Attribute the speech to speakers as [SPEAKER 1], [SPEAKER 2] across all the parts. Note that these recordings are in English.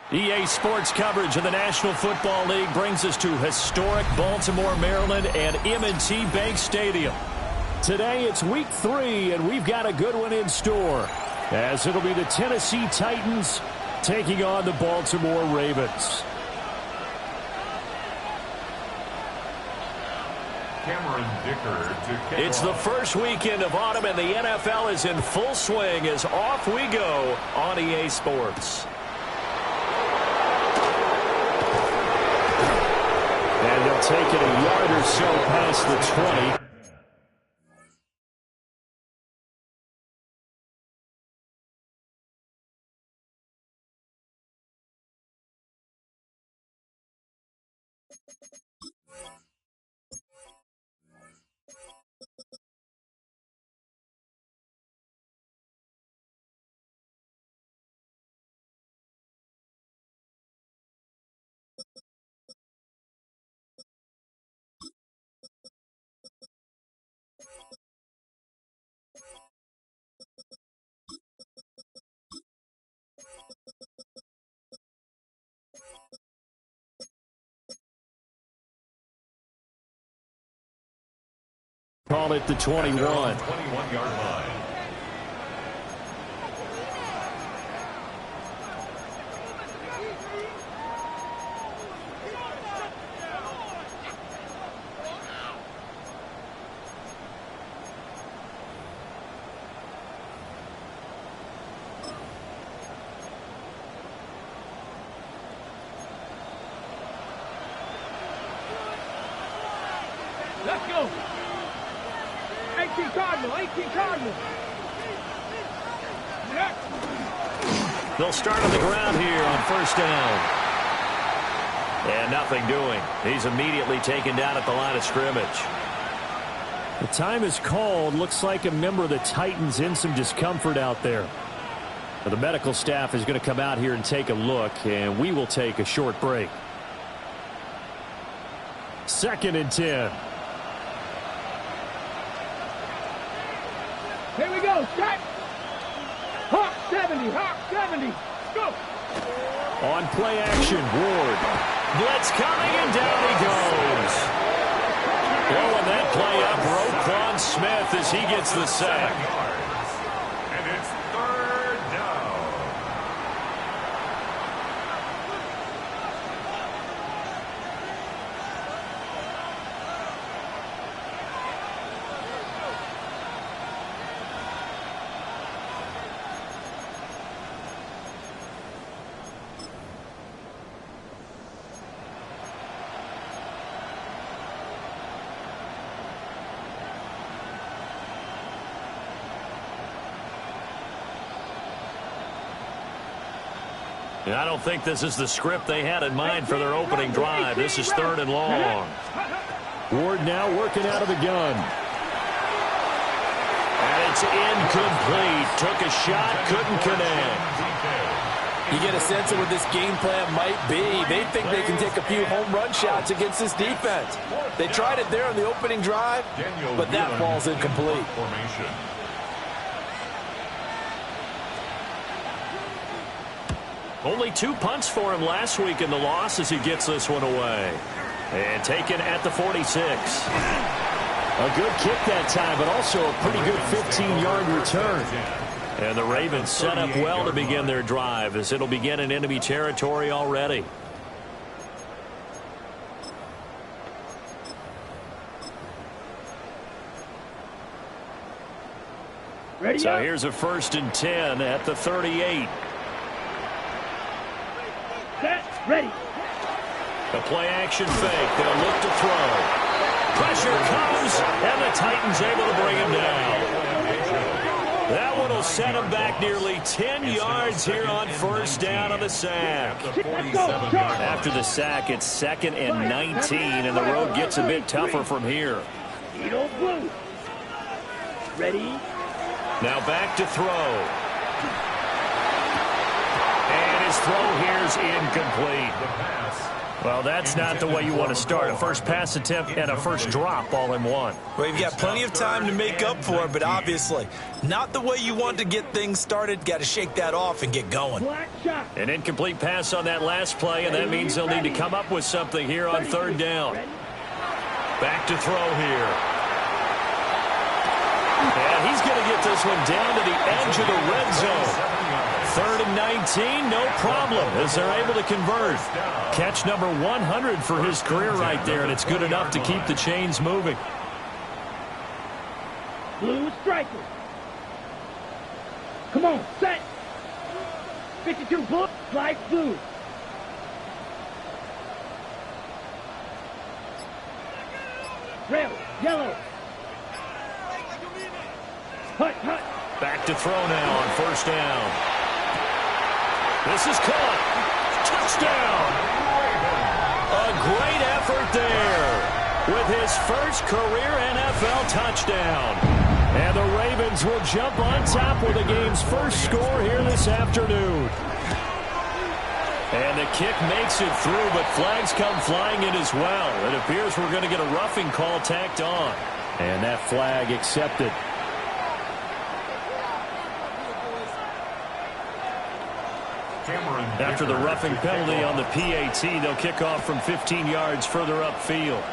[SPEAKER 1] EA Sports coverage of the National Football League brings us to historic Baltimore, Maryland and M&T Bank Stadium. Today it's week 3, and we've got a good one in store, as it'll be the Tennessee Titans taking on the Baltimore Ravens. It's the first weekend of autumn, and the NFL is in full swing as off we go on EA Sports. And they'll take it a yard or so past the 20. Call it the 21. 21-yard line.
[SPEAKER 2] Let's go. 18 Cardinal.
[SPEAKER 1] They'll start on the ground here on first down. And nothing doing. He's immediately taken down at the line of scrimmage.
[SPEAKER 3] The time is called. Looks like a member of the Titans in some discomfort out there. The medical staff is going to come out here and take a look, and we will take a short break. 2nd and 10.
[SPEAKER 2] Here we go, set. Hawk 70, go.
[SPEAKER 1] On play action, Ward. Blitz coming, and down he goes. Throwing that play up, Roquan Smith as he gets the sack.
[SPEAKER 4] And it's 3rd down.
[SPEAKER 1] I don't think this is the script they had in mind for their opening drive. This is 3rd and long.
[SPEAKER 3] Ward now working out of the gun.
[SPEAKER 1] And it's incomplete. Took a shot, couldn't connect.
[SPEAKER 5] You get a sense of what this game plan might be. They think they can take a few home run shots against this defense. They tried it there on the opening drive, but that ball's incomplete.
[SPEAKER 1] Only 2 punts for him last week in the loss as he gets this one away. And taken at the 46.
[SPEAKER 3] A good kick that time, but also a pretty good 15-yard return.
[SPEAKER 1] And the Ravens set up well to begin their drive as it'll begin in enemy territory already.
[SPEAKER 2] Ready
[SPEAKER 1] So
[SPEAKER 2] up.
[SPEAKER 1] here's a 1st and 10 at the 38.
[SPEAKER 2] Set, ready.
[SPEAKER 1] A play-action fake. They'll look to throw. Pressure comes, and the Titans able to bring him down. That one will set him back nearly 10 yards here on first down on the sack. After the sack, it's 2nd and 19, and the road gets a bit tougher from here.
[SPEAKER 2] Ready.
[SPEAKER 1] Now back to throw. And his throw here is incomplete.
[SPEAKER 3] Well, that's not the way you want to start. A first pass attempt and a first drop all in one.
[SPEAKER 5] Well, you've got plenty of time to make up for it, but obviously not the way you want to get things started. Got to shake that off and get going.
[SPEAKER 3] An incomplete pass on that last play, and that means they'll need to come up with something here on third down.
[SPEAKER 1] Back to throw here. And he's going to get this one down to the edge of the red zone. 3rd and 19, no problem, as they're able to convert. Catch number 100 for his career right there, and it's good enough to keep the chains moving.
[SPEAKER 2] Blue striker. Come on, set. 52 blue, light blue. Red, yellow. Hut, hut.
[SPEAKER 1] Back to throw now on first down. This is caught. Touchdown. A great effort there with his first career NFL touchdown. And the Ravens will jump on top with the game's first score here this afternoon. And the kick makes it through, but flags come flying in as well. It appears we're going to get a roughing call tacked on.
[SPEAKER 3] And that flag accepted. After the roughing penalty on the PAT, they'll kick off from 15 yards further upfield.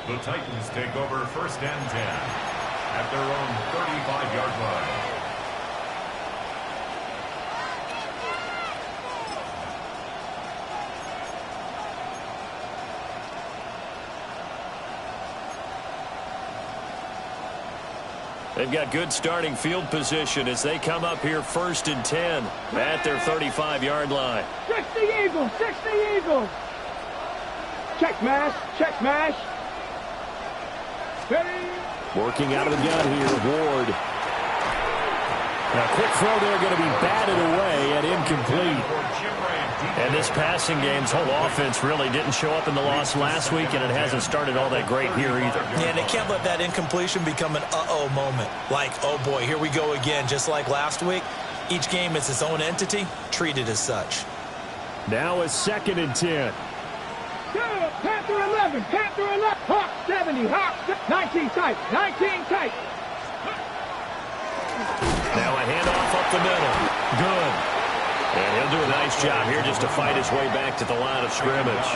[SPEAKER 4] The Titans take over 1st and 10 at their own 35-yard line.
[SPEAKER 1] They've got good starting field position as they come up here 1st and 10 at their 35-yard line.
[SPEAKER 2] 60 Eagles, 60 Eagles. Check mash, check mash. Ready.
[SPEAKER 3] Working out of the gun here, Ward. Now, quick throw there going to be batted away and incomplete. And this passing game's whole offense really didn't show up in the loss last week, and it hasn't started all that great here either.
[SPEAKER 5] Yeah, and they can't let that incompletion become an uh-oh moment. Like, oh boy, here we go again, just like last week. Each game is its own entity, treated as such.
[SPEAKER 3] Now a 2nd and 10.
[SPEAKER 2] Panther 11, Panther 11. Hawk 70, Hawk 19 tight, 19 tight.
[SPEAKER 1] Now a handoff up the middle. Good. And he'll do a nice job here just to fight his way back to the line of scrimmage.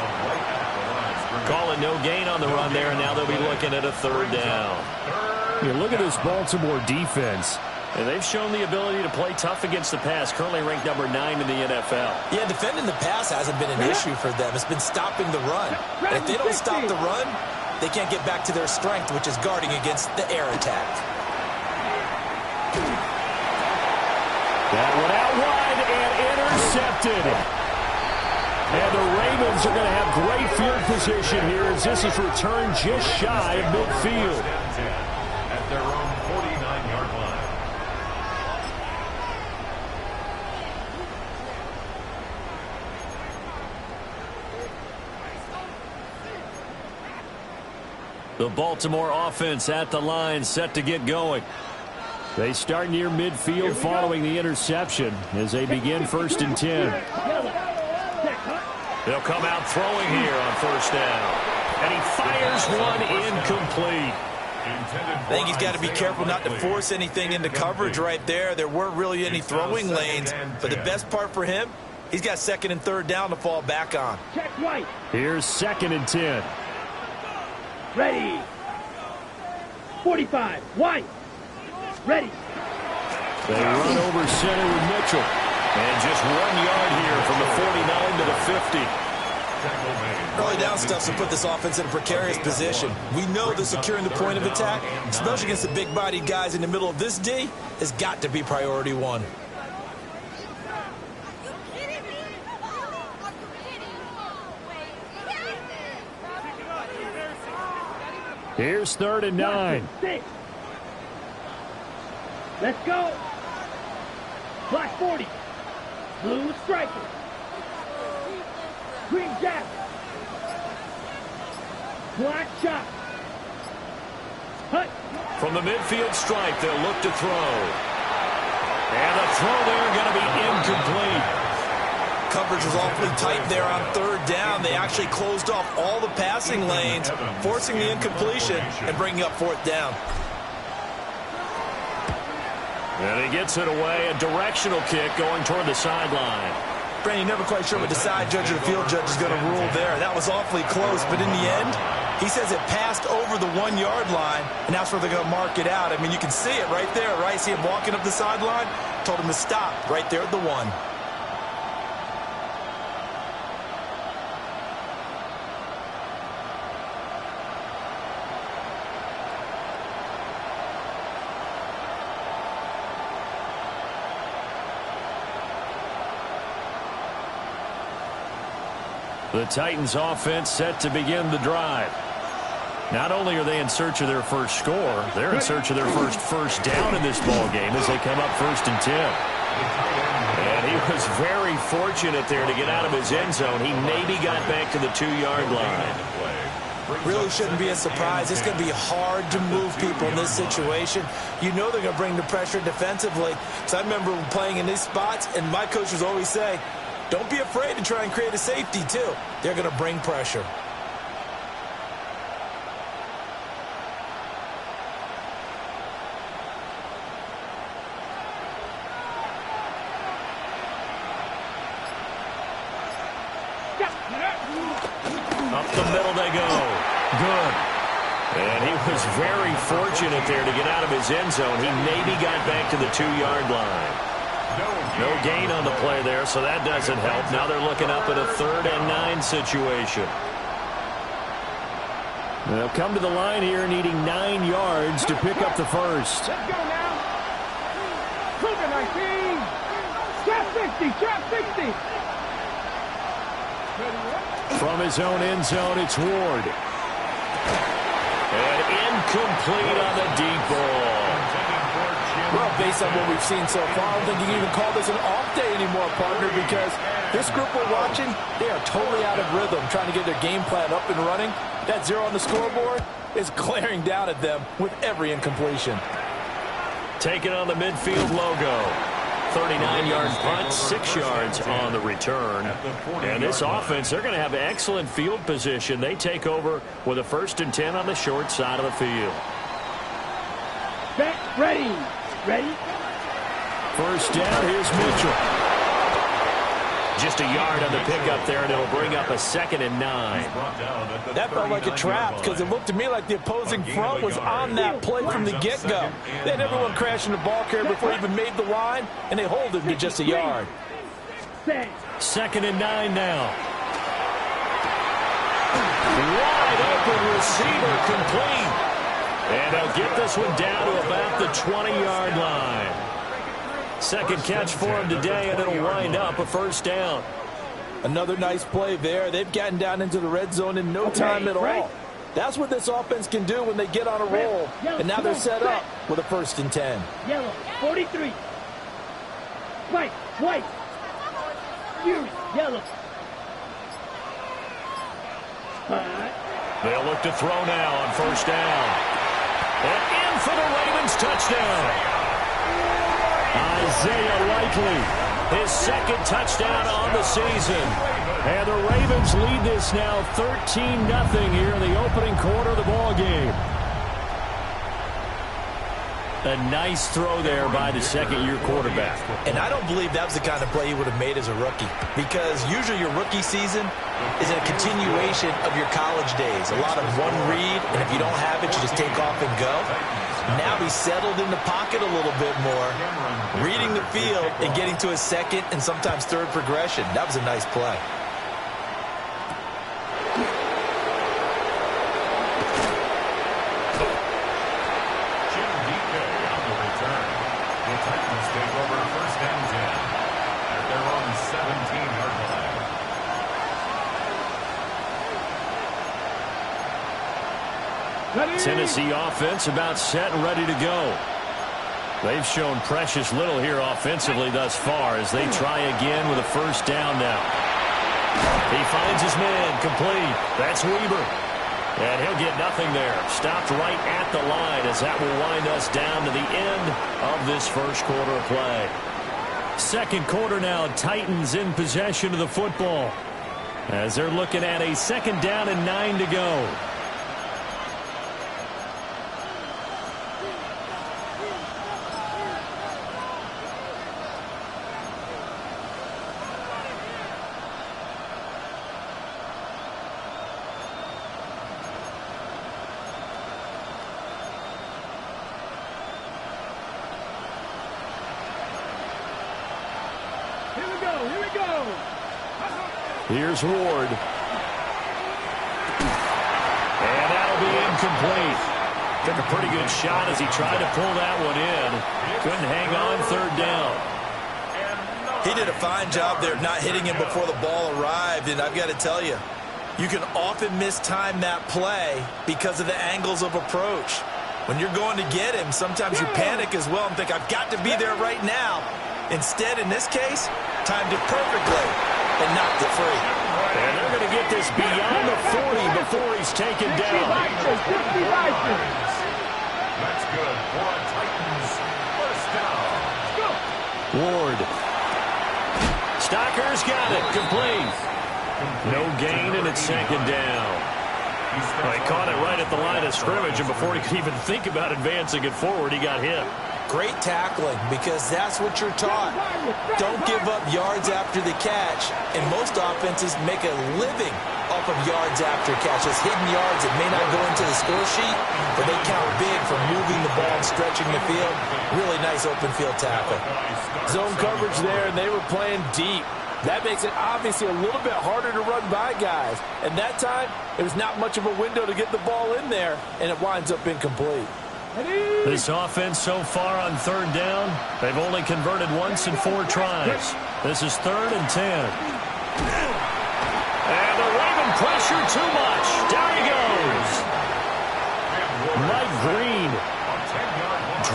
[SPEAKER 1] Calling no gain on the run there, and now they'll be looking at a 3rd down.
[SPEAKER 3] Yeah, look at this Baltimore defense.
[SPEAKER 1] And they've shown the ability to play tough against the pass, currently ranked number 9 in the NFL.
[SPEAKER 5] Yeah, defending the pass hasn't been an issue for them. It's been stopping the run. And if they don't stop the run, they can't get back to their strength, which is guarding against the air attack.
[SPEAKER 3] That one out wide and intercepted. And the Ravens are going to have great field position here as this is returned just shy of midfield.
[SPEAKER 4] At their own 49-yard line.
[SPEAKER 1] The Baltimore offense at the line, set to get going.
[SPEAKER 3] They start near midfield following the interception as they begin 1st and 10.
[SPEAKER 1] They'll come out throwing here on 1st down. And he fires one incomplete.
[SPEAKER 5] I think he's got to be careful not to force anything into coverage right there. There weren't really any throwing lanes. But the best part for him, he's got 2nd and 3rd down to fall back on.
[SPEAKER 2] Check white.
[SPEAKER 3] Here's 2nd and 10.
[SPEAKER 2] Ready. 45, white. Ready.
[SPEAKER 3] They run over center with Mitchell.
[SPEAKER 1] And just 1 yard here from the 49 to the 50.
[SPEAKER 5] Early down stuffs will put this offense in a precarious position. We know that securing the point of attack, especially against the big-bodied guys in the middle of this D, has got to be priority 1.
[SPEAKER 3] Here's 3rd and 9.
[SPEAKER 2] 6. Let's go. Black 40. Blue striker. Green jacket. Black shot. Hut.
[SPEAKER 1] From the midfield stripe, they'll look to throw. And the throw there going to be incomplete.
[SPEAKER 5] Coverage was awfully tight there on third down. They actually closed off all the passing lanes, forcing the incompletion and bringing up fourth down.
[SPEAKER 3] And he gets it away, a directional kick going toward the sideline.
[SPEAKER 5] Brandon, you're never quite sure what the side judge or the field judge is going to rule there. That was awfully close, but in the end, he says it passed over the 1-yard line, and that's where they're going to mark it out. I mean, you can see it right there, right? See him walking up the sideline? Told him to stop right there at the 1.
[SPEAKER 3] The Titans offense set to begin the drive. Not only are they in search of their first score, they're in search of their first down in this ball game as they come up 1st and 10. And he was very fortunate there to get out of his end zone. He maybe got back to the 2-yard line.
[SPEAKER 5] Really shouldn't be a surprise. It's going to be hard to move people in this situation. You know they're going to bring the pressure defensively. So I remember playing in these spots, and my coaches always say, don't be afraid to try and create a safety, too. They're going to bring pressure.
[SPEAKER 3] Up the middle they go. Good. And he was very fortunate there to get out of his end zone. He maybe got back to the 2-yard line. No gain on the play there, so that doesn't help. Now they're looking up at a 3rd and 9 situation. They'll come to the line here needing 9 yards to pick up the first.
[SPEAKER 2] Let's go now. Cougar 19. Trap 60. Trap 60.
[SPEAKER 3] From his own end zone, it's Ward. And incomplete on the deep ball.
[SPEAKER 5] Well, based on what we've seen so far, I don't think you can even call this an off day anymore, partner, because this group we're watching, they are totally out of rhythm, trying to get their game plan up and running. That 0 on the scoreboard is glaring down at them with every incompletion.
[SPEAKER 3] Taking on the midfield logo. 39-yard punt, 6 yards on the return. And this offense, they're going to have excellent field position. They take over with a 1st and 10 on the short side of the field.
[SPEAKER 2] Back, ready. Ready?
[SPEAKER 3] First down, here's Mitchell. Just a yard on the pickup there, and it'll bring up a 2nd and 9.
[SPEAKER 5] That felt like a trap because it looked to me like the opposing front was on that play from the get-go. They had everyone crashing the ball carrier before he even made the line, and they hold him to just a yard.
[SPEAKER 3] 2nd and 9 now. Wide open receiver complete. And they'll get this one down to about the 20-yard line. Second catch for him today, and it'll wind up a 1st down.
[SPEAKER 5] Another nice play there. They've gotten down into the red zone in no time at all. That's what this offense can do when they get on a roll. And now they're set up with a 1st and 10.
[SPEAKER 2] Yellow, 43. White, white. Fury, yellow.
[SPEAKER 3] They'll look to throw now on 1st down. And in for the Ravens touchdown. Isaiah Likely, his 2nd touchdown on the season. And the Ravens lead this now 13-0 here in the opening quarter of the ball game. A nice throw there by the 2nd-year quarterback.
[SPEAKER 5] And I don't believe that was the kind of play he would have made as a rookie, because usually your rookie season is a continuation of your college days. A lot of one read, and if you don't have it, you just take off and go. Now he's settled in the pocket a little bit more, reading the field and getting to his 2nd and sometimes 3rd progression. That was a nice play.
[SPEAKER 3] Tennessee offense about set and ready to go. They've shown precious little here offensively thus far as they try again with a 1st down now. He finds his man complete. That's Weber. And he'll get nothing there. Stopped right at the line as that will wind us down to the end of this 1st quarter of play. Second quarter now, Titans in possession of the football as they're looking at a 2nd down and 9 to go. Here's Ward. And that'll be incomplete. Took a pretty good shot as he tried to pull that one in. Couldn't hang on 3rd down.
[SPEAKER 5] He did a fine job there not hitting him before the ball arrived, and I've got to tell you, you can often mistime that play because of the angles of approach. When you're going to get him, sometimes you panic as well and think, I've got to be there right now. Instead, in this case, timed it perfectly and knocked it free.
[SPEAKER 3] And they're going to get this beyond the 40 before he's taken down.
[SPEAKER 4] That's good for a Titans first down.
[SPEAKER 3] Ward. Stocker's got it. Complete. No gain, and it's 2nd down. Well, he caught it right at the line of scrimmage, and before he could even think about advancing it forward, he got hit.
[SPEAKER 5] Great tackling, because that's what you're taught. Don't give up yards after the catch. And most offenses make a living off of yards after catches. Hidden yards that may not go into the score sheet, but they count big for moving the ball and stretching the field. Really nice open field tackle.
[SPEAKER 6] Zone coverage there, and they were playing deep. That makes it obviously a little bit harder to run by guys. And that time, it was not much of a window to get the ball in there, and it winds up incomplete.
[SPEAKER 3] This offense so far on 3rd down, they've only converted once in 4 tries. This is 3rd and 10. And the Raven pressure too much. Down he goes. Mike Green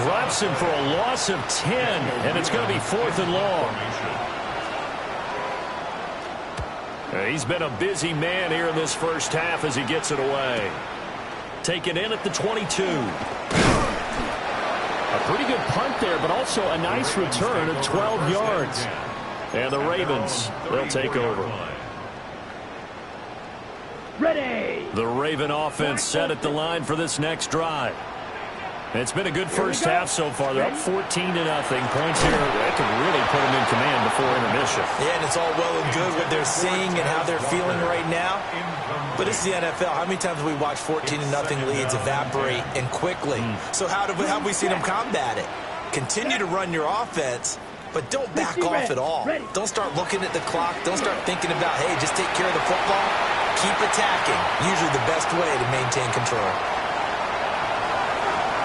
[SPEAKER 3] drops him for a loss of 10, and it's going to be 4th and long. He's been a busy man here in this first half as he gets it away. Taken in at the 22. A pretty good punt there, but also a nice return of 12 yards. And the Ravens, they'll take over.
[SPEAKER 2] Ready.
[SPEAKER 3] The Raven offense set at the line for this next drive. It's been a good first half so far. They're up 14-0. Points here that can really put them in command before intermission.
[SPEAKER 5] Yeah, and it's all well and good what they're seeing and how they're feeling right now. But it's the NFL. How many times have we watched 14-0 leads evaporate and quickly? So how have we seen them combat it? Continue to run your offense, but don't back off at all. Don't start looking at the clock. Don't start thinking about, hey, just take care of the football. Keep attacking. Usually the best way to maintain control.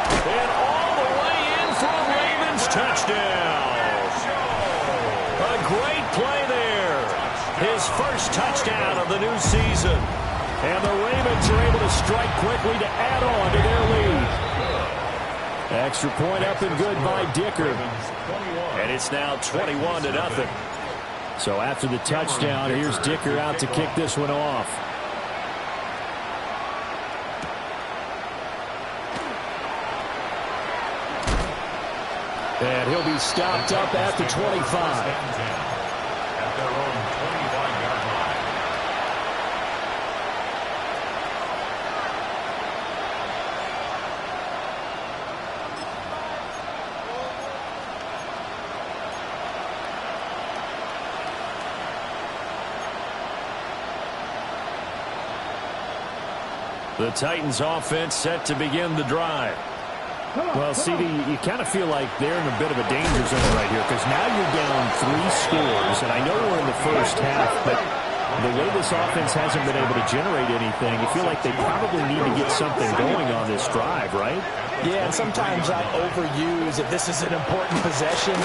[SPEAKER 3] And all the way in for a Ravens touchdown. A great play there. His first touchdown of the new season. And the Ravens are able to strike quickly to add on to their lead. Extra point up and good by Dicker. And it's now 21-0. So after the touchdown, here's Dicker out to kick this one off. And he'll be stopped up at the 25.
[SPEAKER 4] At their own 25-yard line.
[SPEAKER 3] The Titans offense set to begin the drive. Well, CD, you kind of feel like they're in a bit of a danger zone right here because now you're down 3 scores, and I know we're in the first half, but the way this offense hasn't been able to generate anything, you feel like they probably need to get something going on this drive, right?
[SPEAKER 6] Yeah, and sometimes I overuse if this is an important possession,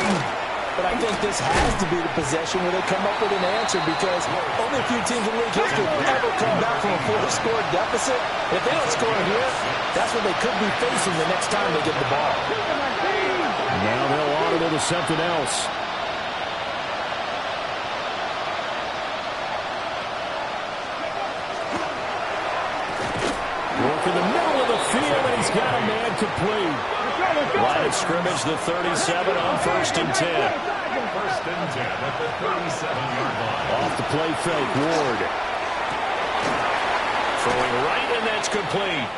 [SPEAKER 6] but I think this has to be the possession where they come up with an answer because only a few teams in league history ever come back from a 4-score deficit. If they don't score here, that's what they could be facing the next time they get the ball.
[SPEAKER 3] Now they'll audible to something else. Work in the middle of the field, and he's got a man complete. Line of scrimmage, the 37 on 1st and 10.
[SPEAKER 4] First and 10 at the 37-yard line.
[SPEAKER 3] Off the play fake, Ward.
[SPEAKER 1] Throwing right, and that's complete.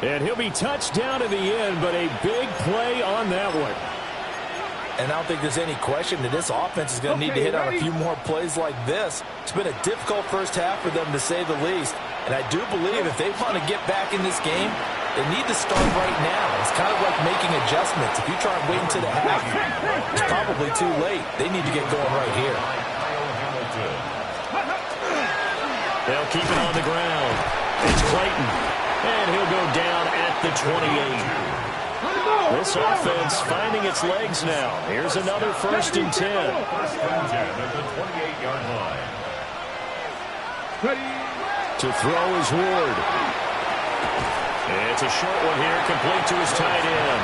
[SPEAKER 3] And he'll be touched down in the end, but a big play on that one.
[SPEAKER 6] And I don't think there's any question that this offense is going to need to hit on a few more plays like this. It's been a difficult first half for them, to say the least. And I do believe if they want to get back in this game, they need to start right now. It's kind of like making adjustments. If you try and wait until the half, it's probably too late. They need to get going right here.
[SPEAKER 1] They'll keep it on the ground. It's Clayton. And he'll go down at the 28. This offense finding its legs now. Here's another first and 10.
[SPEAKER 4] First and 10 at the 28-yard line.
[SPEAKER 3] To throw is Ward.
[SPEAKER 1] It's a short one here, complete to his tight end.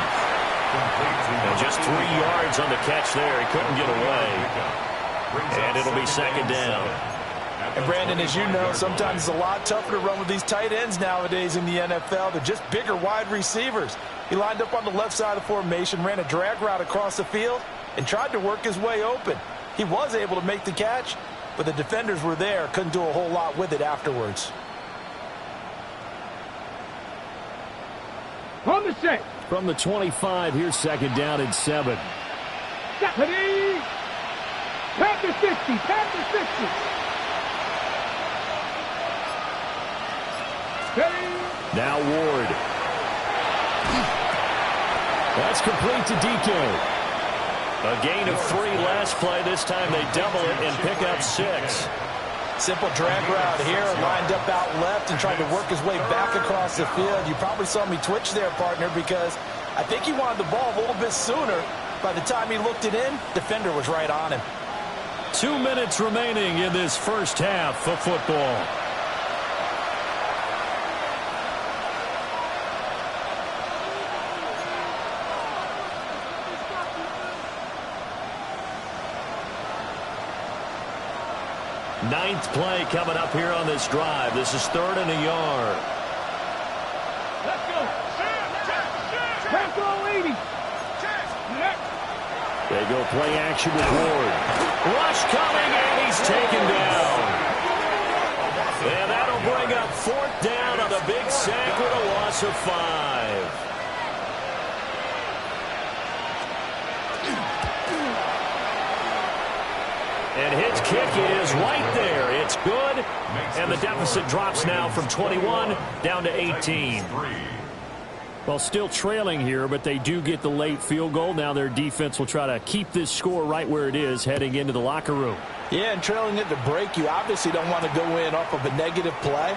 [SPEAKER 1] And just 3 yards on the catch there. He couldn't get away. And it'll be second down.
[SPEAKER 6] And Brandon, as you know, sometimes it's a lot tougher to run with these tight ends nowadays in the NFL. They're just bigger wide receivers. He lined up on the left side of the formation, ran a drag route across the field, and tried to work his way open. He was able to make the catch, but the defenders were there, couldn't do a whole lot with it afterwards.
[SPEAKER 2] On the set.
[SPEAKER 3] From the 25, here's second down and 7.
[SPEAKER 2] Stephanie. Panther 50. Panther 50.
[SPEAKER 3] Now Ward. That's complete to DK.
[SPEAKER 1] A gain of 3 last play. This time they double it and pick up 6.
[SPEAKER 6] Simple drag route here, lined up out left and tried to work his way back across the field. You probably saw me twitch there, partner, because I think he wanted the ball a little bit sooner. By the time he looked it in, defender was right on him.
[SPEAKER 3] 2 minutes remaining in this first half of football.
[SPEAKER 1] Ninth play coming up here on this drive. This is 3rd and a yard.
[SPEAKER 2] Let's go. Tackle 80.
[SPEAKER 3] They go play action with Ward.
[SPEAKER 1] Rush coming, and he's taken down. And that'll bring up 4th down on the big sack with a loss of 5. And his kick is right there. It's good. And the deficit drops now from 21 down to 18.
[SPEAKER 3] Well, still trailing here, but they do get the late field goal. Now their defense will try to keep this score right where it is heading into the locker room.
[SPEAKER 6] Yeah, and trailing at the break, you obviously don't want to go in off of a negative play.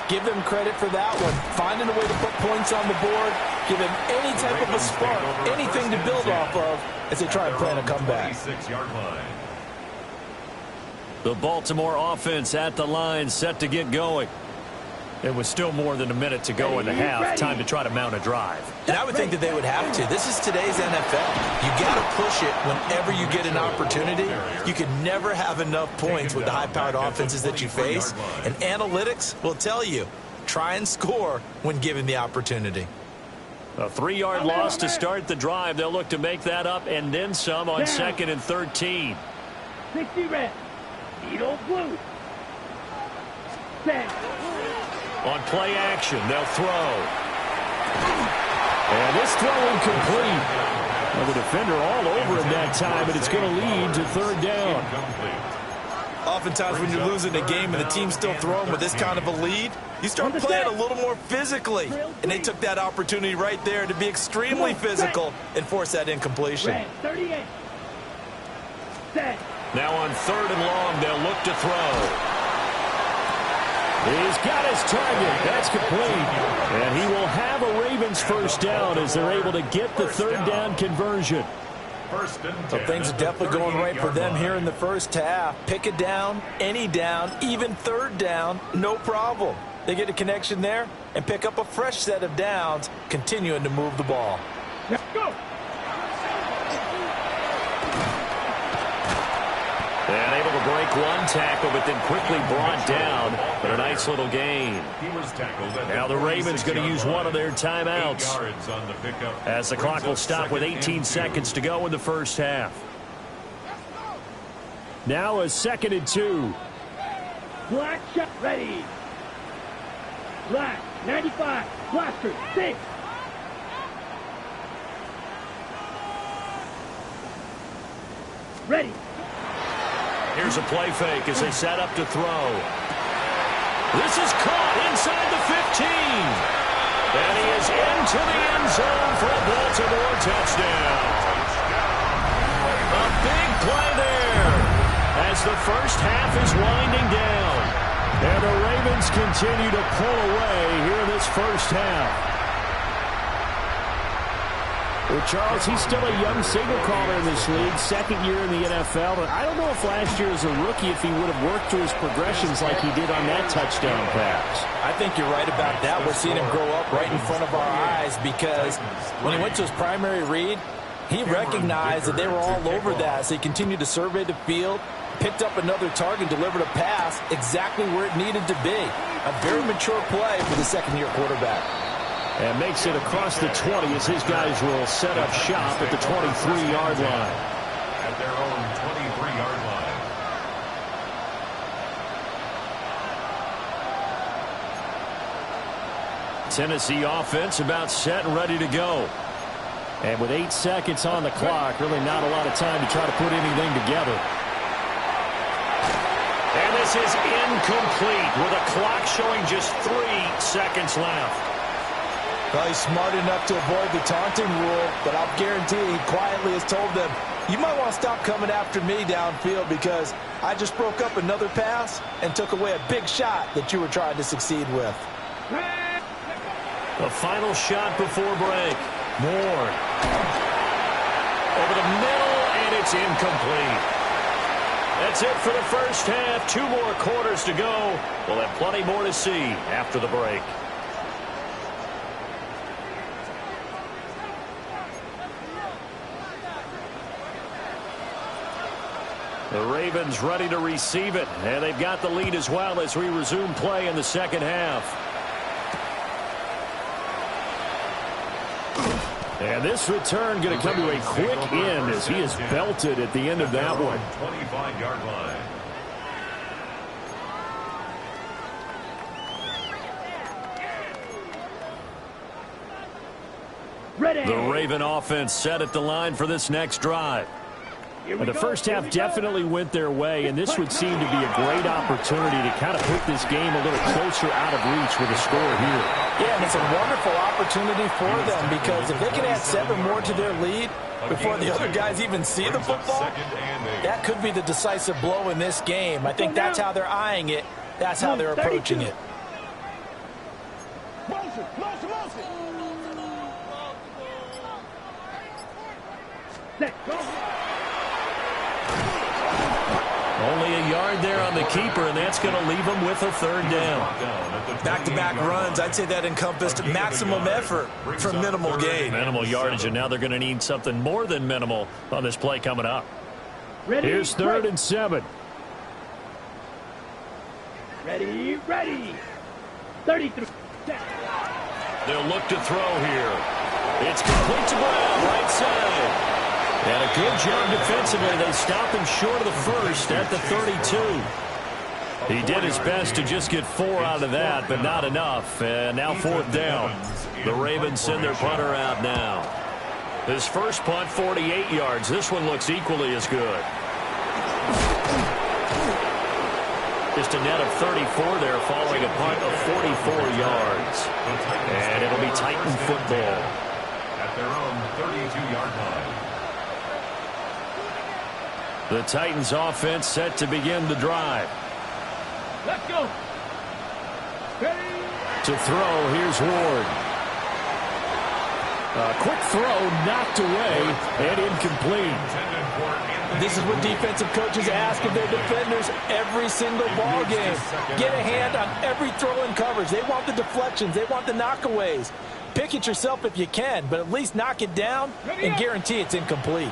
[SPEAKER 6] Give them credit for that one. Finding a way to put points on the board. Give them any type of a spark, anything to build off of as they try and plan a comeback.
[SPEAKER 4] 36-yard line.
[SPEAKER 1] The Baltimore offense at the line, set to get going.
[SPEAKER 3] It was still more than a minute to go in the half. Time to try to mount a drive.
[SPEAKER 6] And I would think that they would have to. This is today's NFL. You got to push it whenever you get an opportunity. You can never have enough points with the high-powered offenses that you face. And analytics will tell you, try and score when given the opportunity.
[SPEAKER 1] A 3-yard loss to start the drive. They'll look to make that up and then some on 2nd and 13.
[SPEAKER 2] 60 red. Eagle blue. Set.
[SPEAKER 1] On play action, they'll throw.
[SPEAKER 3] And this throw incomplete. Well, the defender all over him that time, and it's going to lead to 3rd down.
[SPEAKER 6] Oftentimes when you're losing a game and the team's still throwing with this kind of a lead, you start playing a little more physically. And they took that opportunity right there to be extremely physical and force that incompletion.
[SPEAKER 2] 38. Set.
[SPEAKER 1] Now on 3rd and long, they'll look to throw.
[SPEAKER 3] He's got his target. That's complete. And he will have a Ravens first down as they're able to get the 3rd down conversion.
[SPEAKER 6] So things are definitely going right for them here in the first half. Pick a down, any down, even 3rd down, no problem. They get a connection there and pick up a fresh set of downs, continuing to move the ball.
[SPEAKER 2] Let's go.
[SPEAKER 1] And able to break one tackle, but then quickly brought down. But a nice little gain. Now the Ravens going to use one of their timeouts as the clock will stop with 18 seconds to go in the first half.
[SPEAKER 3] Now a 2nd and 2.
[SPEAKER 2] Black shot ready. Black 95. Blaster 6. Ready.
[SPEAKER 1] Here's a play fake as they set up to throw. This is caught inside the 15. And he is into the end zone for a Baltimore touchdown. A big play there as the first half is winding down.
[SPEAKER 3] And the Ravens continue to pull away here in this first half. Well, Charles, he's still a young signal caller in this league, 2nd year in the NFL. But I don't know if last year as a rookie if he would have worked through his progressions like he did on that touchdown pass.
[SPEAKER 6] I think you're right about that. We're seeing him grow up right in front of our eyes because when he went to his primary read, he recognized that they were all over that. So he continued to survey the field, picked up another target, delivered a pass exactly where it needed to be. A very mature play for the second-year quarterback.
[SPEAKER 3] And makes it across the 20 as his guys will set up shop at the 23-yard line.
[SPEAKER 4] At their own 23-yard line.
[SPEAKER 1] Tennessee offense about set and ready to go.
[SPEAKER 3] And with 8 seconds on the clock, really not a lot of time to try to put anything together.
[SPEAKER 1] And this is incomplete with a clock showing just 3 seconds left.
[SPEAKER 6] Well, he's smart enough to avoid the taunting rule, but I'll guarantee he quietly has told them, you might want to stop coming after me downfield because I just broke up another pass and took away a big shot that you were trying to succeed with.
[SPEAKER 1] The final shot before break. Moore. Over the middle, and it's incomplete. That's it for the first half. 2 more quarters to go. We'll have plenty more to see after the break. The Ravens ready to receive it, and they've got the lead as well as we resume play in the second half.
[SPEAKER 3] And this return going to come to a quick end as he is belted at the end of that one.
[SPEAKER 4] 25-yard line.
[SPEAKER 2] Ready.
[SPEAKER 1] The Raven offense set at the line for this next drive.
[SPEAKER 3] And the first half definitely went their way, and this would seem to be a great opportunity to kind of put this game a little closer out of reach with a score here.
[SPEAKER 6] Yeah, and it's a wonderful opportunity for them because if they can add 7 more to their lead before the other guys even see the football, that could be the decisive blow in this game. I think that's how they're eyeing it. That's how they're approaching it.
[SPEAKER 1] Only a yard there on the keeper, and that's going to leave him with a 3rd down.
[SPEAKER 5] Back-to-back runs, I'd say that encompassed maximum effort for minimal gain.
[SPEAKER 1] Minimal yardage, and now they're going to need something more than minimal on this play coming up.
[SPEAKER 2] Ready.
[SPEAKER 3] Here's 3rd and 7.
[SPEAKER 2] Ready. 33.
[SPEAKER 1] They'll look to throw here. It's complete to Brown, right side. And a good job defensively. They stopped him short of the first at the 32. He did his best to just get 4 out of that, but not enough. And now 4th down. The Ravens send their punter out now. His first punt, 48 yards. This one looks equally as good. Just a net of 34 there following a punt of 44 yards. And it'll be Titan football.
[SPEAKER 4] At their own 32-yard line.
[SPEAKER 1] The Titans offense set to begin the drive.
[SPEAKER 2] Let's go. Ready.
[SPEAKER 1] To throw, here's Ward.
[SPEAKER 3] A quick throw knocked away and incomplete.
[SPEAKER 6] This is what defensive coaches ask of their defenders every single ball game. Get a hand on every throw in coverage. They want the deflections. They want the knockaways. Pick it yourself if you can, but at least knock it down and guarantee it's incomplete.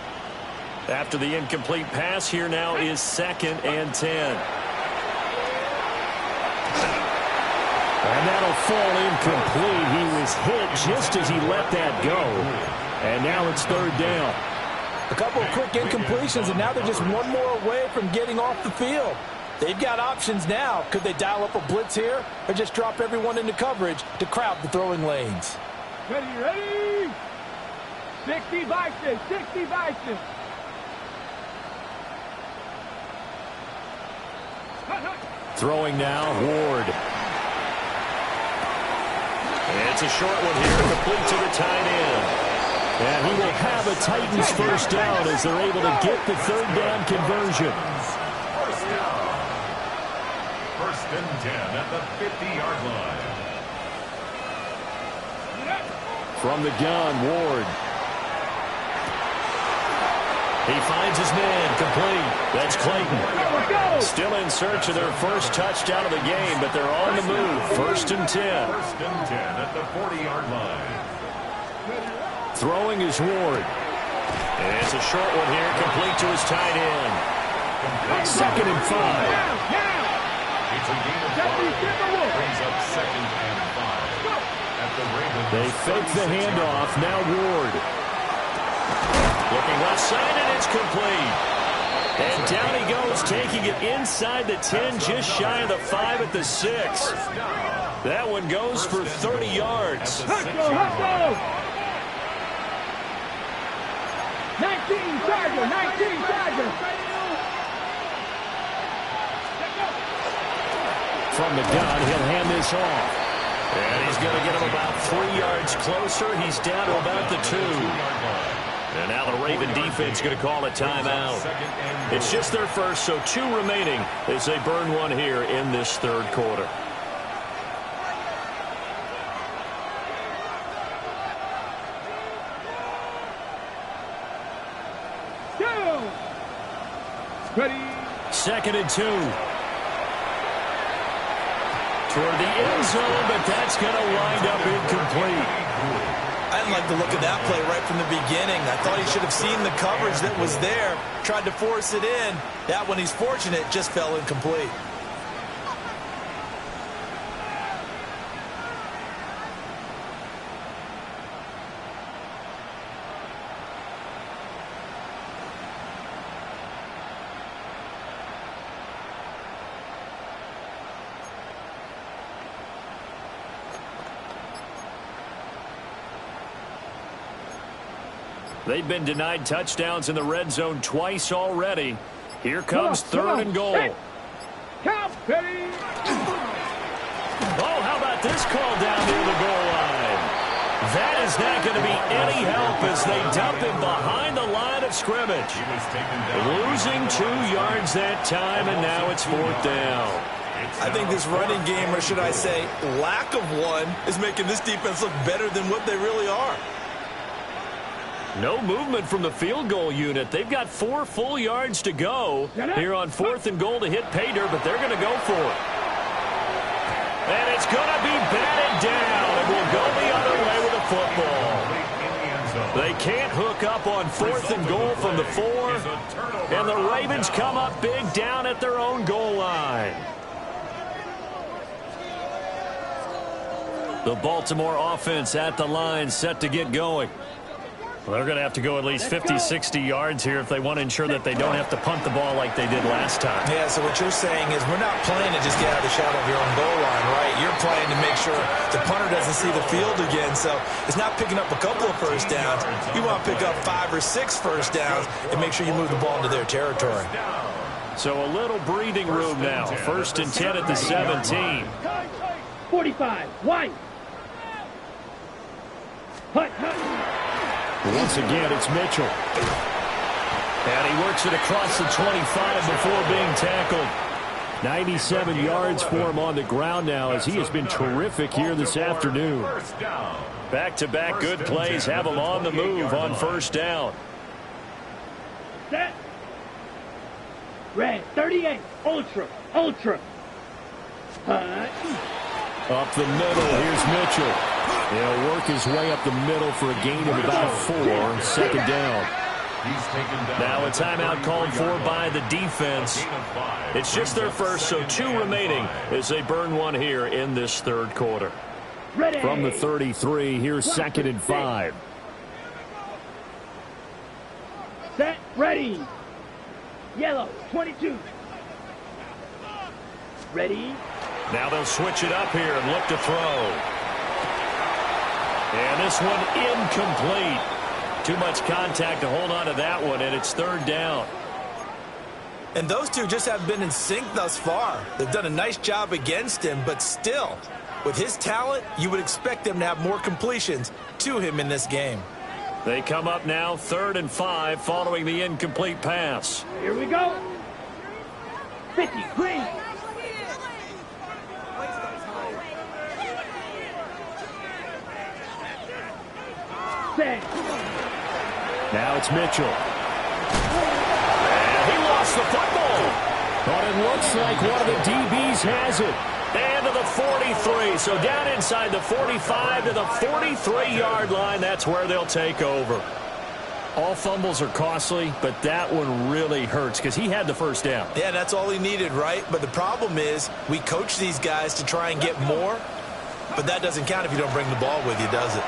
[SPEAKER 1] After the incomplete pass, here now is 2nd and 10.
[SPEAKER 3] And that'll fall incomplete. He was hit just as he let that go. And now it's 3rd down.
[SPEAKER 6] A couple of quick incompletions, and now they're just one more away from getting off the field. They've got options now. Could they dial up a blitz here or just drop everyone into coverage to crowd the throwing lanes?
[SPEAKER 2] Ready? 60 Bison, 60 Bison.
[SPEAKER 3] Throwing now, Ward.
[SPEAKER 1] It's a short one here, complete to the tight end.
[SPEAKER 3] And he will have a Titans first down as they're able to get the third down conversion.
[SPEAKER 4] First down. First and 10 at the 50-yard line.
[SPEAKER 3] From the gun, Ward.
[SPEAKER 1] He finds his man, complete. That's Clayton. Still in search of their first touchdown of the game, but they're on the move. First and 10.
[SPEAKER 4] First and 10 at the 40-yard line.
[SPEAKER 3] Throwing is Ward.
[SPEAKER 1] And it's a short one here, complete to his tight end.
[SPEAKER 3] Second and 5.
[SPEAKER 4] It's a gain of 5. Brings up second and 5. At the Ravens.
[SPEAKER 3] They fake the handoff. Now Ward.
[SPEAKER 1] Looking left side, and it's complete. And down he goes, taking it inside the 10, just shy of the 5 at the 6. That one goes for 30 yards.
[SPEAKER 2] Hustle! 19 Charger, 19 Charger.
[SPEAKER 3] From the gun, he'll hand this off.
[SPEAKER 1] And he's going to get him about 3 yards closer. He's down to about the 2. And now the Raven defense going to call a timeout. It's just their first, so 2 remaining as they burn one here in this third quarter.
[SPEAKER 2] Ready?
[SPEAKER 1] Second and 2. Toward the end zone, but that's going to wind up incomplete.
[SPEAKER 5] I didn't like the look of that play right from the beginning. I thought he should have seen the coverage that was there, tried to force it in. That one, he's fortunate, just fell incomplete.
[SPEAKER 3] They've been denied touchdowns in the red zone twice already. Here comes third and goal.
[SPEAKER 2] Count, ready?
[SPEAKER 3] Oh, how about this call down near the goal line? That is not going to be any help as they dump him behind the line of scrimmage. Losing 2 yards that time, and now it's 4th down.
[SPEAKER 5] I think this running game, or should I say lack of one, is making this defense look better than what they really are.
[SPEAKER 3] No movement from the field goal unit. They've got 4 full yards to go here on 4th and goal to hit pay dirt, but they're going to go for it. And it's going to be batted down, and we'll go the other way with the football. They can't hook up on 4th and goal from the 4, and the Ravens come up big down at their own goal line. The Baltimore offense at the line, set to get going. Well, they're going to have to go at least 50, 60 yards here if they want to ensure that they don't have to punt the ball like they did last time.
[SPEAKER 5] Yeah, so what you're saying is we're not playing to just get out of the shadow of your own goal line, right? You're playing to make sure the punter doesn't see the field again. So it's not picking up a couple of first downs. You want to pick up 5 or 6 first downs and make sure you move the ball into their territory.
[SPEAKER 3] So a little breathing room now. First and 10 at the 17.
[SPEAKER 2] 45, White. Hut.
[SPEAKER 3] Once again, it's Mitchell. And he works it across the 25 before being tackled. 97 yards for him on the ground now as he has been terrific here this afternoon. Back-to-back good plays have him on the move on first down.
[SPEAKER 2] Set. Red, 38, ultra. Hut.
[SPEAKER 3] Up the middle, here's Mitchell. He'll work his way up the middle for a gain of about 4, second down. Now a timeout called for by the defense. It's just their first, so 2 remaining as they burn one here in this third quarter. From the 33, here's second and 5.
[SPEAKER 2] Set. Ready. Yellow, 22. Ready.
[SPEAKER 1] Now they'll switch it up here and look to throw. And this one incomplete. Too much contact to hold on to that one, and it's third down.
[SPEAKER 5] And those two just have been in sync thus far. They've done a nice job against him, but still, with his talent, you would expect them to have more completions to him in this game.
[SPEAKER 1] They come up now 3rd and 5 following the incomplete pass.
[SPEAKER 2] Here we go. 50, green. Set.
[SPEAKER 3] Now it's Mitchell.
[SPEAKER 1] And he lost the football.
[SPEAKER 3] But it looks like one of the DBs has it.
[SPEAKER 1] And to the 43. So down inside the 45 to the 43-yard line. That's where they'll take over.
[SPEAKER 3] All fumbles are costly, but that one really hurts because he had the first down.
[SPEAKER 5] Yeah, that's all he needed, right? But the problem is we coach these guys to try and get more, but that doesn't count if you don't bring the ball with you, does it?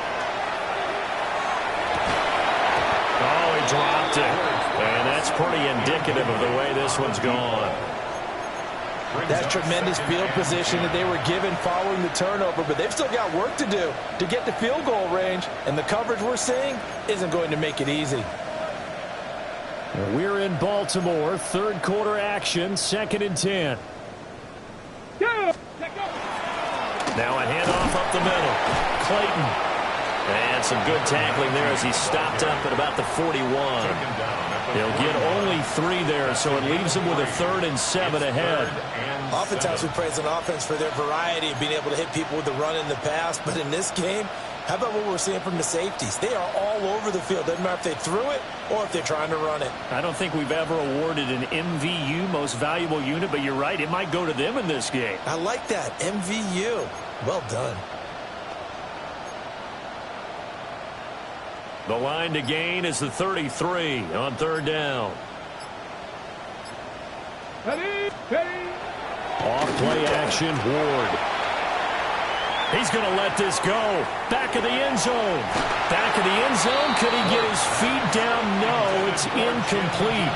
[SPEAKER 1] Oh, he dropped it. And that's pretty indicative of the way this one's gone.
[SPEAKER 6] That's tremendous field position that they were given following the turnover, but they've still got work to do to get to field goal range, and the coverage we're seeing isn't going to make it easy.
[SPEAKER 3] We're in Baltimore, third quarter action, 2nd and 10.
[SPEAKER 1] Now a handoff up the middle. Clayton. And some good tackling there as he stopped up at about the 41. They'll get only 3 there, so it leaves them with a 3rd and 7 ahead.
[SPEAKER 5] Oftentimes we praise an offense for their variety of being able to hit people with the run in the pass, but in this game, how about what we're seeing from the safeties? They are all over the field. Doesn't matter if they threw it or if they're trying to run it.
[SPEAKER 3] I don't think we've ever awarded an MVU, most valuable unit, but you're right, it might go to them in this game.
[SPEAKER 5] I like that, MVU. Well done.
[SPEAKER 1] The line to gain is the 33 on 3rd down.
[SPEAKER 2] Ready, ready.
[SPEAKER 3] Off play action, Ward.
[SPEAKER 1] He's going to let this go. Back of the end zone. Back of the end zone. Could he get his feet down? No, it's incomplete.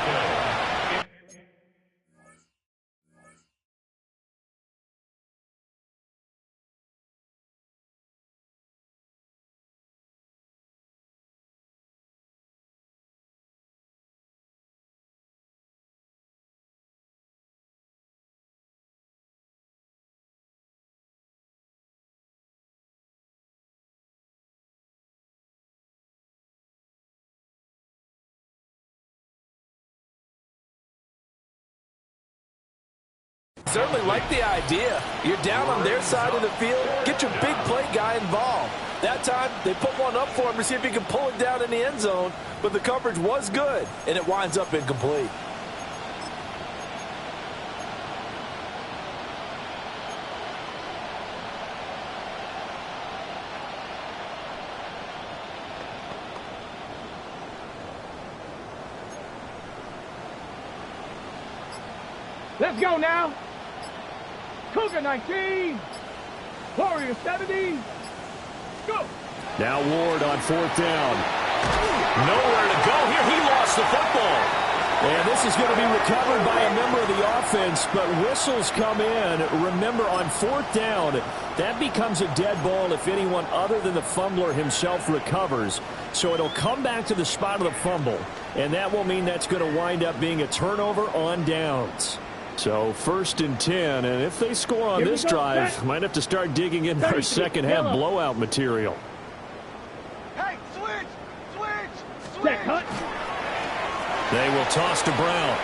[SPEAKER 6] Certainly like the idea. You're down on their side of the field. Get your big play guy involved. That time, they put one up for him to see if he can pull it down in the end zone, but the coverage was good, and it winds up incomplete.
[SPEAKER 2] Let's go now. Cougar 19. Warrior 70. Go.
[SPEAKER 3] Now Ward on 4th down.
[SPEAKER 1] Nowhere to go here. He lost the football.
[SPEAKER 3] And this is going to be recovered by a member of the offense, but whistles come in. Remember, on 4th down, that becomes a dead ball if anyone other than the fumbler himself recovers. So it'll come back to the spot of the fumble, and that will mean that's going to wind up being a turnover on downs. So 1st and 10, and if they score on this drive, might have to start digging in for second-half blowout material.
[SPEAKER 2] Hey, switch. Set cut.
[SPEAKER 1] They will toss to Brown.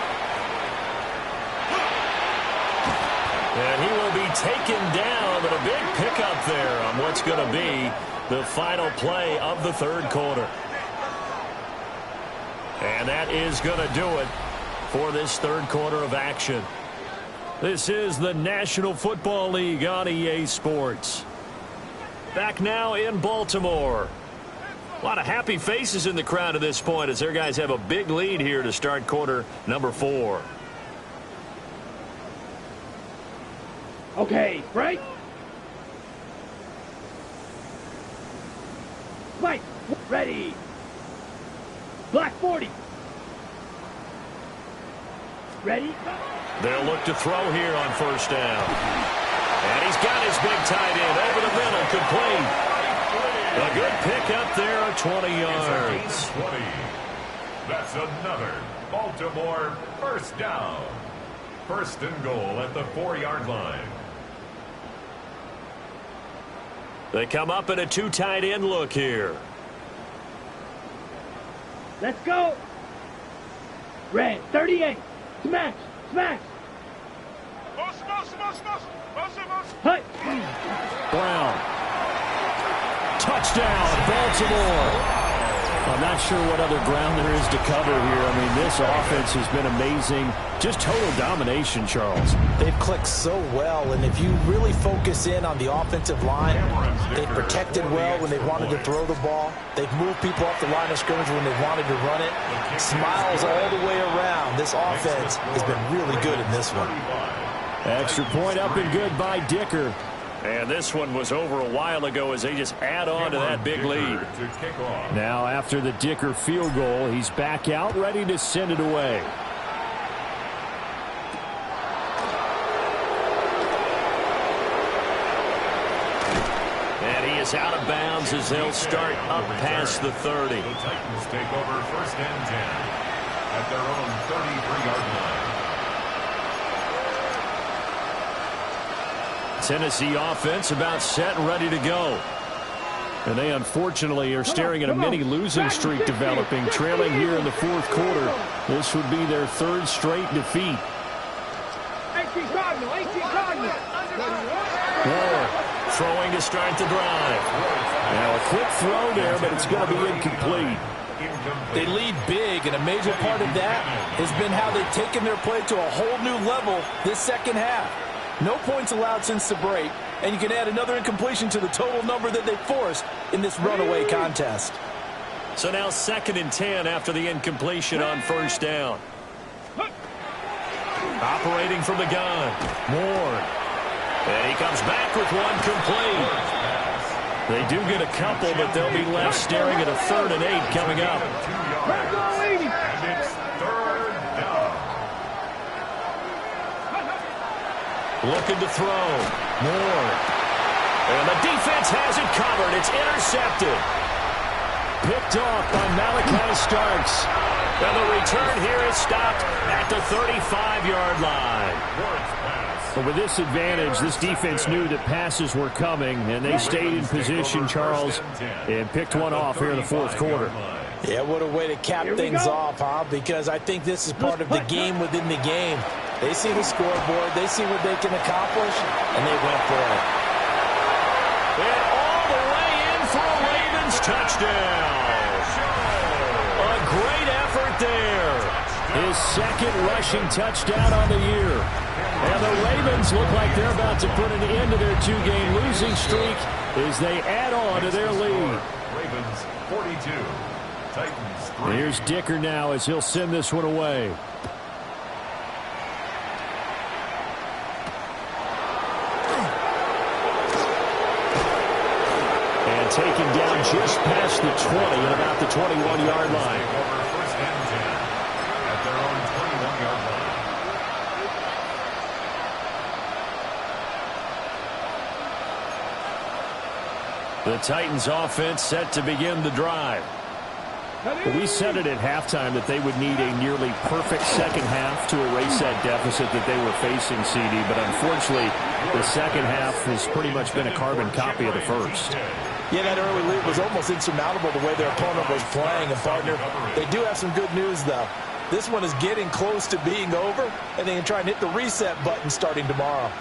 [SPEAKER 1] And he will be taken down, but a big pickup there on what's going to be the final play of the 3rd quarter. And that is going to do it for this 3rd quarter of action. This is the National Football League on EA Sports. Back now in Baltimore. A lot of happy faces in the crowd at this point as their guys have a big lead here to start quarter number 4.
[SPEAKER 2] Okay, right. Fight. Ready. Black 40. Ready?
[SPEAKER 1] They'll look to throw here on first down. And he's got his big tight end over the middle, complete. A good pickup there of 20 yards.
[SPEAKER 4] 20. That's another Baltimore first down. First and goal at the 4-yard line.
[SPEAKER 1] They come up in a 2 tight end look here.
[SPEAKER 2] Let's go. Red, 38. Smash, smash. Hut.
[SPEAKER 3] Brown. Touchdown, Baltimore. I'm not sure what other ground there is to cover here. I mean, this offense has been amazing. Just total domination, Charles.
[SPEAKER 5] They've clicked so well, and if you really focus in on the offensive line, they've protected well when they wanted to throw the ball. They've moved people off the line of scrimmage when they wanted to run it. Smiles all the way around. This offense has been really good in this one.
[SPEAKER 3] Extra point up and good by Dicker.
[SPEAKER 1] And this one was over a while ago as they just add on to that big lead.
[SPEAKER 3] Now after the Dicker field goal, he's back out ready to send it away.
[SPEAKER 1] And he is out of bounds as they'll start up past the 30.
[SPEAKER 4] The Titans take over first and 10 at their own 33-yard line.
[SPEAKER 3] Tennessee offense about set and ready to go. And they unfortunately are staring at a mini losing streak developing, trailing here in the fourth quarter. This would be their third straight defeat.
[SPEAKER 2] 18 Cardinal, 18 Cardinal.
[SPEAKER 3] Moore throwing to start the drive. Now a quick throw there, but it's going to be incomplete.
[SPEAKER 6] They lead big, and a major part of that has been how they've taken their play to a whole new level this second half. No points allowed since the break, and you can add another incompletion to the total number that they forced in this runaway contest.
[SPEAKER 1] So now 2nd and 10 after the incompletion on first down. Operating from the gun, Moore. And he comes back with one complete. They do get a couple, but they'll be left staring at a 3rd and 8 coming up.
[SPEAKER 4] And it's 3rd down.
[SPEAKER 1] Looking to throw. Moore. And the defense has it covered. It's intercepted.
[SPEAKER 3] Picked off by Malachi Starks.
[SPEAKER 1] And the return here is stopped at the 35-yard line.
[SPEAKER 3] But with this advantage, this defense knew that passes were coming, and they stayed in position, Charles, and picked one off here in the fourth quarter.
[SPEAKER 5] Yeah, what a way to cap things off, huh? Because I think this is part of the game within the game. They see the scoreboard, they see what they can accomplish, and they went for it.
[SPEAKER 1] And all the way in for a Ravens touchdown. A great effort there.
[SPEAKER 3] His 2nd rushing touchdown on the year. And the Ravens look like they're about to put an end to their 2-game losing streak as they add on to their lead.
[SPEAKER 4] Ravens 42, Titans 3.
[SPEAKER 3] Here's Dicker now as he'll send this one away. And taken down just past the 20 at about the 21-yard line.
[SPEAKER 4] Over first and 10 at their own 21-yard line.
[SPEAKER 3] The Titans offense set to begin the drive. Well, we said it at halftime that they would need a nearly perfect second half to erase that deficit that they were facing, CD. But unfortunately, the second half has pretty much been a carbon copy of the first.
[SPEAKER 5] Yeah, that early lead was almost insurmountable the way their opponent was playing. And, partner, they do have some good news, though. This one is getting close to being over, and they can try and hit the reset button starting tomorrow.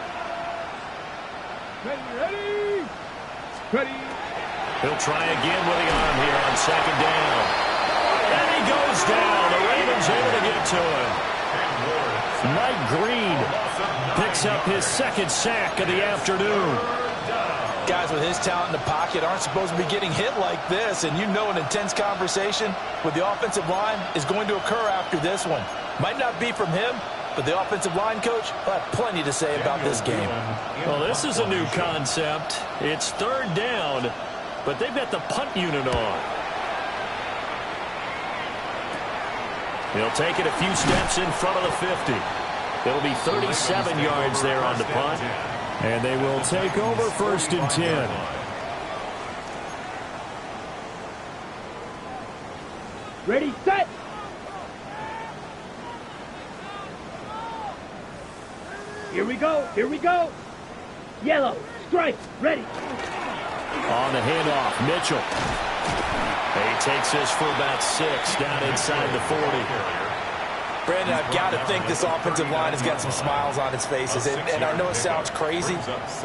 [SPEAKER 2] Ready? Ready?
[SPEAKER 1] He'll try again with the arm here on 2nd down. And he goes down. The Ravens able to get to him.
[SPEAKER 3] Mike Green picks up his 2nd sack of the afternoon.
[SPEAKER 5] Guys with his talent in the pocket aren't supposed to be getting hit like this, and you know an intense conversation with the offensive line is going to occur after this one. Might not be from him, but the offensive line coach will have plenty to say about this game.
[SPEAKER 1] Well, this is a new concept. It's 3rd down, but they've got the punt unit on. He'll take it a few steps in front of the 50. It'll be 37 yards there on the punt.
[SPEAKER 3] And they will take over 1st and 10.
[SPEAKER 2] Ready, set. Here we go. Here we go. Yellow, strike, ready.
[SPEAKER 3] On the handoff, Mitchell.
[SPEAKER 1] He takes this for about 6 down inside the 40.
[SPEAKER 5] Brandon, I've got to think this offensive line has got some smiles on its faces. And I know it sounds crazy,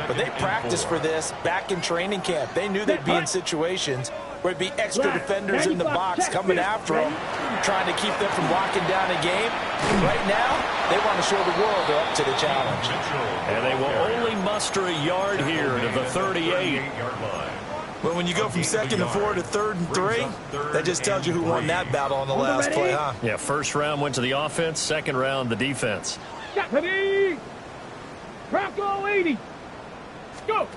[SPEAKER 5] but they practiced for this back in training camp. They knew they'd be in situations where it'd be extra defenders in the box coming after them, trying to keep them from locking down a game. Right now, they want to show the world they're up to the challenge.
[SPEAKER 1] And they will only muster a yard here to the 38.
[SPEAKER 5] But when you go from 2nd and 4 to 3rd and 3, that just tells you who won that battle on the last play, huh?
[SPEAKER 3] Yeah, first round went to the offense, second round the defense.
[SPEAKER 2] Shot, ready. Bronco 80. Go.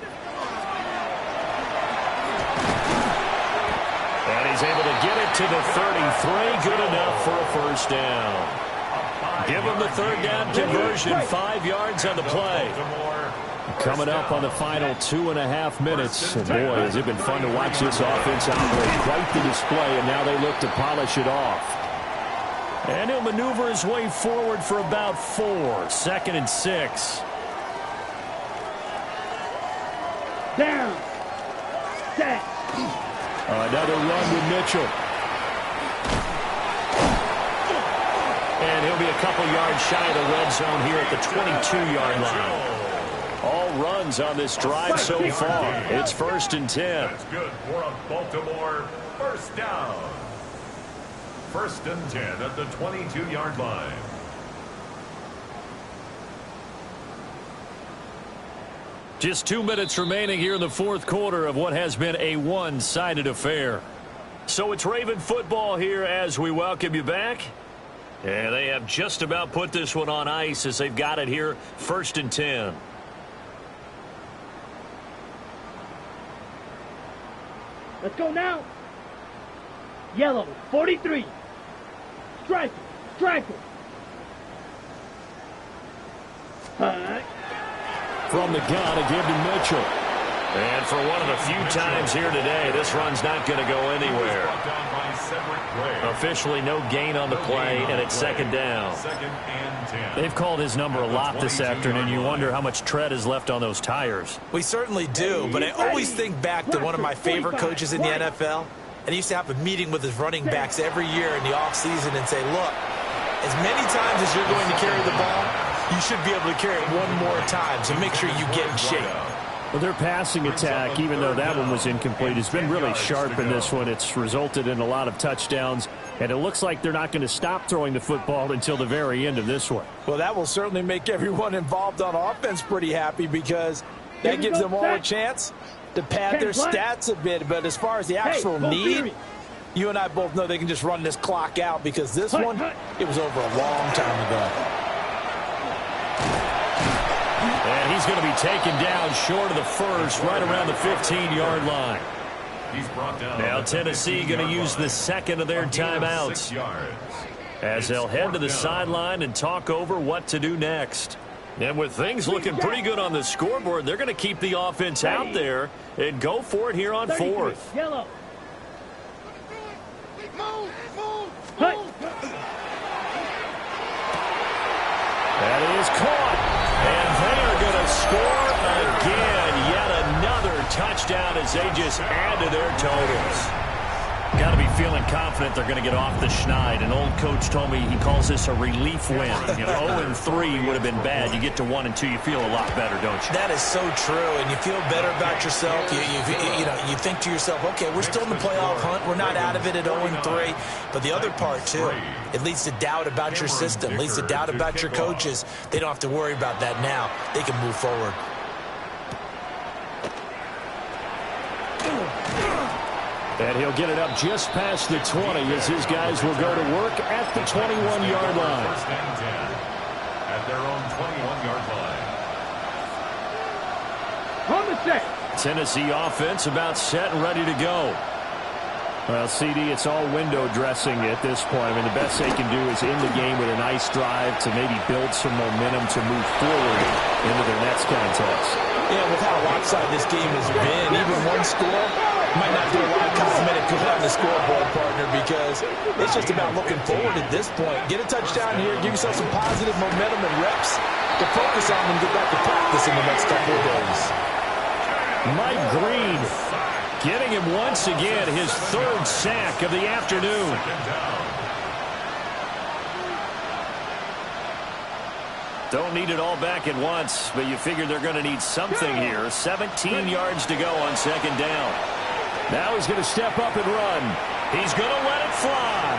[SPEAKER 1] And he's able to get it to the 33. Good enough for a first down. Give him the 3rd down conversion. 5 yards on the play.
[SPEAKER 3] Coming up on the final 2.5 minutes. And boy, has it been fun to watch this offense operate. Quite the display, and now they look to polish it off. And he'll maneuver his way forward for about 4. 2nd and 6.
[SPEAKER 2] Down. Set.
[SPEAKER 3] Another run with Mitchell.
[SPEAKER 1] And he'll be a couple yards shy of the red zone here at the 22-yard line. All runs on this drive so far. It's 1st and 10.
[SPEAKER 4] That's good for a Baltimore first down. 1st and 10 at the 22-yard line.
[SPEAKER 3] Just 2 minutes remaining here in the 4th quarter of what has been a one-sided affair.
[SPEAKER 1] So it's Raven football here as we welcome you back. And they have just about put this one on ice as they've got it here 1st and 10.
[SPEAKER 2] Let's go now. Yellow, 43. Striker, striker. Hut.
[SPEAKER 3] From the gun, a give to Mitchell.
[SPEAKER 1] And for one of the few times here today, this run's not going to go anywhere. Officially no gain on the play, and it's 2nd down.
[SPEAKER 3] They've called his number a lot this afternoon. You wonder how much tread is left on those tires.
[SPEAKER 5] We certainly do, but I always think back to one of my favorite coaches in the NFL, and he used to have a meeting with his running backs every year in the offseason and say, look, as many times as you're going to carry the ball, you should be able to carry it one more time, so make sure you get in shape.
[SPEAKER 3] Well, their passing attack, even though that one was incomplete, has been really sharp in this one. It's resulted in a lot of touchdowns, and it looks like they're not going to stop throwing the football until the very end of this one.
[SPEAKER 6] Well, that will certainly make everyone involved on offense pretty happy because that gives them all a chance to pad their stats a bit. But as far as the actual need, you and I both know they can just run this clock out because this one, it was over a long time ago.
[SPEAKER 3] And he's going to be taken down short of the first, right around the 15-yard line.
[SPEAKER 1] Now Tennessee going to use the 2nd of their timeouts as they'll head to the sideline and talk over what to do next. And with things looking pretty good on the scoreboard, they're going to keep the offense out there and go for it here on 4th.
[SPEAKER 2] Yellow.
[SPEAKER 3] That is caught.
[SPEAKER 1] And they are going to score again. Yet another touchdown as they just add to their totals.
[SPEAKER 3] Got to be feeling confident they're going to get off the schneid. An old coach told me he calls this a relief win. 0-3 would have been bad. You get to 1 and 2, you feel a lot better, don't you?
[SPEAKER 5] That is so true, and you feel better about yourself. You think to yourself, okay, we're still in the playoff hunt. We're not out of it at 0-3. But the other part, too, it leads to doubt about your system, leads to doubt about your coaches. They don't have to worry about that now. They can move forward.
[SPEAKER 3] And he'll get it up just past the 20 as his guys will go to work at the 21-yard line.
[SPEAKER 4] First and 10 at their own 21-yard line.
[SPEAKER 2] On the set.
[SPEAKER 3] Tennessee offense about set and ready to go. Well, CD, it's all window dressing at this point. I mean, the best they can do is end the game with a nice drive to maybe build some momentum to move forward into their next contest.
[SPEAKER 6] Yeah, with how lopsided this game has been, even one score might not do a lot of cosmetic good on the scoreboard, partner, because it's just about looking forward at this point. Get a touchdown here, give yourself some positive momentum and reps to focus on and get back to practice in the next couple of days.
[SPEAKER 3] Mike Green getting him once again his third sack of the afternoon. Don't need it all back at once, but you figure they're going to need something here. 17 yards to go on second down. Now he's going to step up and run. He's going to let it fly.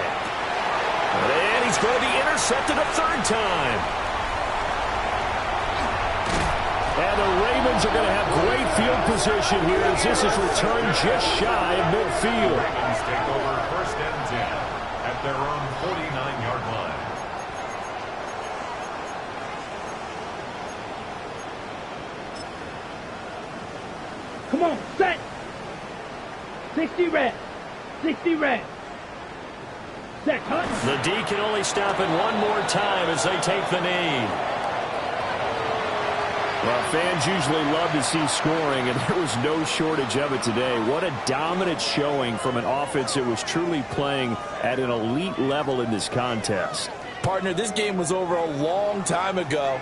[SPEAKER 3] And he's going to be intercepted a third time. And the Ravens are going to have great field position here as this is returned just shy of midfield.
[SPEAKER 4] Ravens take over first and 10 at their own 49-yard line.
[SPEAKER 2] Come on, set. 60 red. 60 red. Set, cut.
[SPEAKER 1] The D can only stop it one more time as they take the knee.
[SPEAKER 3] Well, fans usually love to see scoring, and there was no shortage of it today. What a dominant showing from an offense that was truly playing at an elite level in this contest.
[SPEAKER 6] Partner, this game was over a long time ago,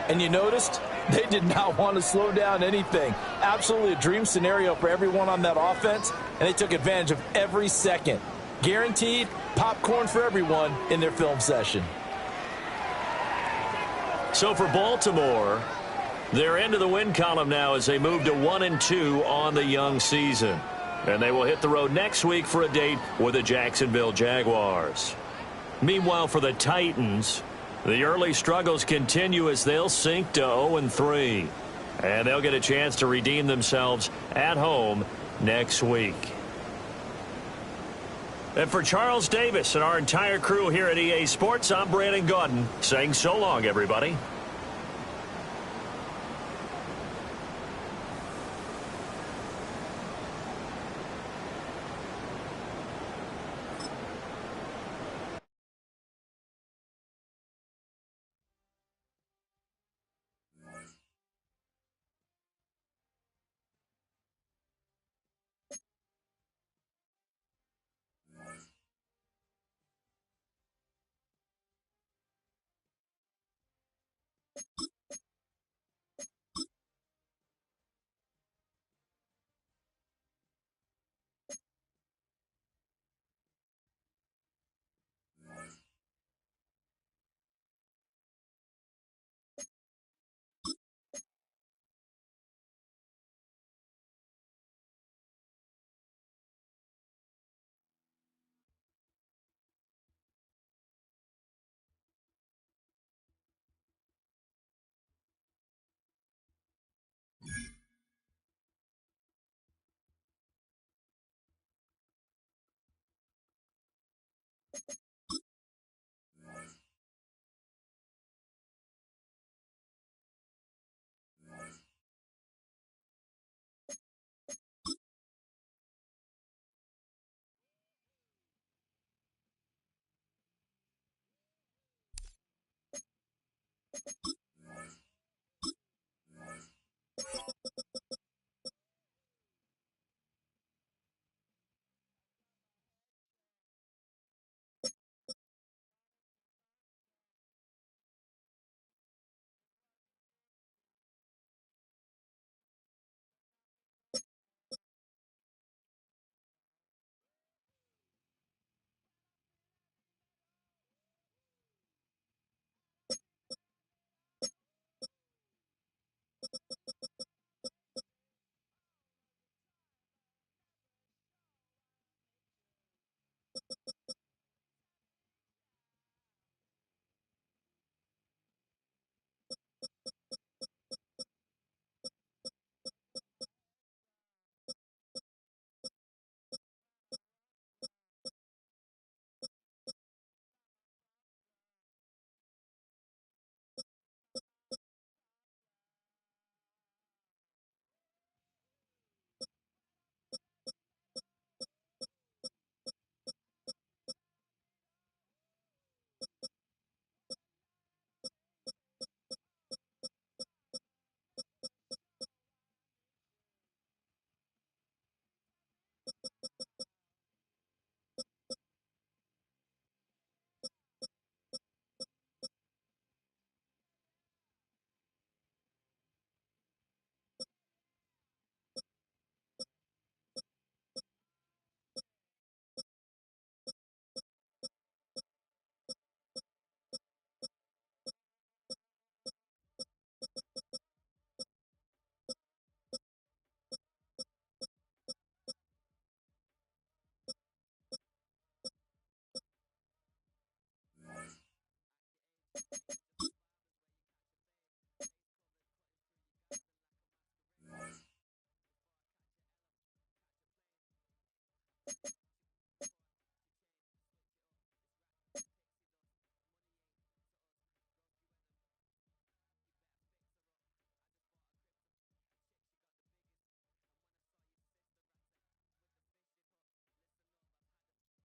[SPEAKER 6] and you noticed they did not want to slow down anything. Absolutely a dream scenario for everyone on that offense, and they took advantage of every second. Guaranteed popcorn for everyone in their film session.
[SPEAKER 1] So for Baltimore, they're into the win column now as they move to 1-2 on the young season. And they will hit the road next week for a date with the Jacksonville Jaguars. Meanwhile, for the Titans, the early struggles continue as they'll sink to 0-3. And they'll get a chance to redeem themselves at home next week. And for Charles Davis and our entire crew here at EA Sports, I'm Brandon Gaudin saying so long, everybody.